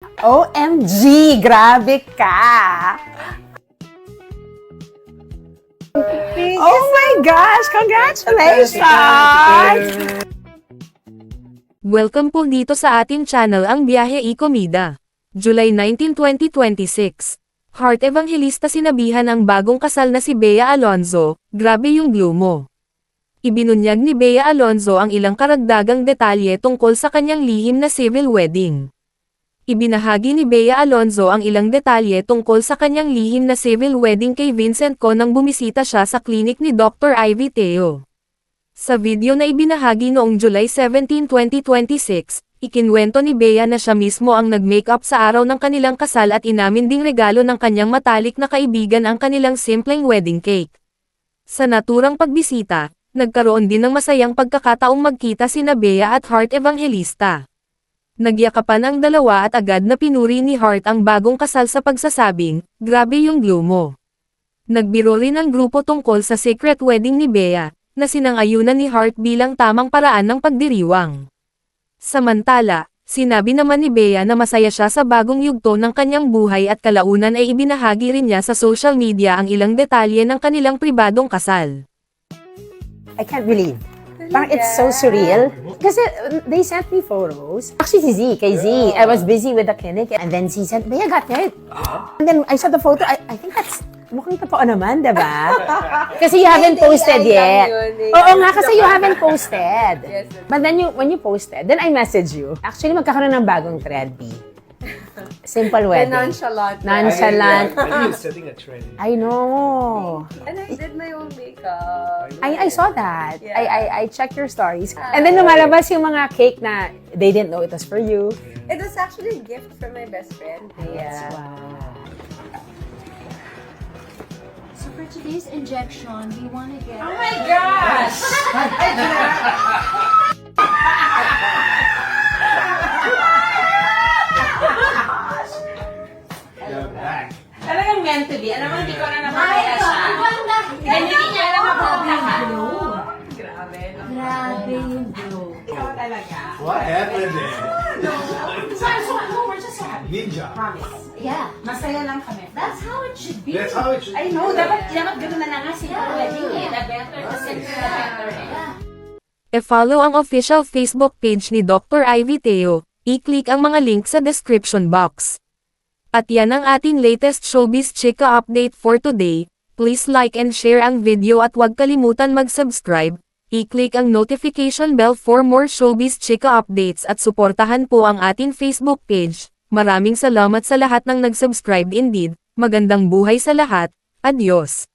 OMG! Grabe ka! Oh my gosh! Congratulations! Welcome po dito sa ating channel ang Biyahe y Comida. July 19, 2026. Heart Evangelista sinabihan ang bagong kasal na si Bea Alonzo, grabe yung glue mo. Ibinunyag ni Bea Alonzo ang ilang karagdagang detalye tungkol sa kanyang lihim na civil wedding. Ibinahagi ni Bea Alonzo ang ilang detalye tungkol sa kanyang lihim na civil wedding kay Vincent Co nang bumisita siya sa klinik ni Dr. Ivy Teo. Sa video na ibinahagi noong July 17, 2026, ikinwento ni Bea na siya mismo ang nag-makeup sa araw ng kanilang kasal at inamin ding regalo ng kanyang matalik na kaibigan ang kanilang simpleng wedding cake. Sa naturang pagbisita, nagkaroon din ng masayang pagkakataong magkita sina Bea at Heart Evangelista. Nagyakapan ang dalawa at agad na pinuri ni Heart ang bagong kasal sa pagsasabing, grabe yung glue mo. Nagbiro rin ang grupo tungkol sa secret wedding ni Bea, na sinang-ayunan ni Heart bilang tamang paraan ng pagdiriwang. Samantala, sinabi naman ni Bea na masaya siya sa bagong yugto ng kanyang buhay at kalaunan ay ibinahagi rin niya sa social media ang ilang detalye ng kanilang pribadong kasal. I can't believe. Parang it's so surreal. Kasi they sent me photos. Actually, si Z, kay Z. I was busy with the clinic and then Z sent, Bea got married. And then I saw the photo, I think that's, mukhang totoo naman, diba? Kasi you haven't posted yet. Oo nga, kasi you haven't posted. But then when you posted, then I messaged you. Actually, magkakaroon ng bagong trend, B. Simple wedding. Nonchalant. Nonchalant. I think it's setting a trend. I know. And I did my own makeup. I saw that. Yeah. I checked your stories. And then lumalabas yung mga cake na they didn't know it was for you. It was actually a gift from my best friend. Yeah. So for today's injection, we want to get... Oh my gosh! You're back. Talagang meant to be. Alam mo, hindi ko na naman kaya siya. Hindi niya alam ako Grabe. Grabe yung glow. Ikaw talaga. What happened there? We're just so happy. Ninja. Promise. Yeah, Masaya lang kami. that's how it should be. That's how it should I be. know, dapat gano'n na nga si wedding eh. The better, the simpler, the better eh. Yeah. E-follow ang official Facebook page ni Dr. Ivy Teo, i-click ang mga link sa description box. At yan ang ating latest showbiz chika update for today. Please like and share ang video at huwag kalimutan mag-subscribe. I-click ang notification bell for more showbiz chika updates at suportahan po ang ating Facebook page. Maraming salamat sa lahat ng nag-subscribe indeed. Magandang buhay sa lahat. Adios.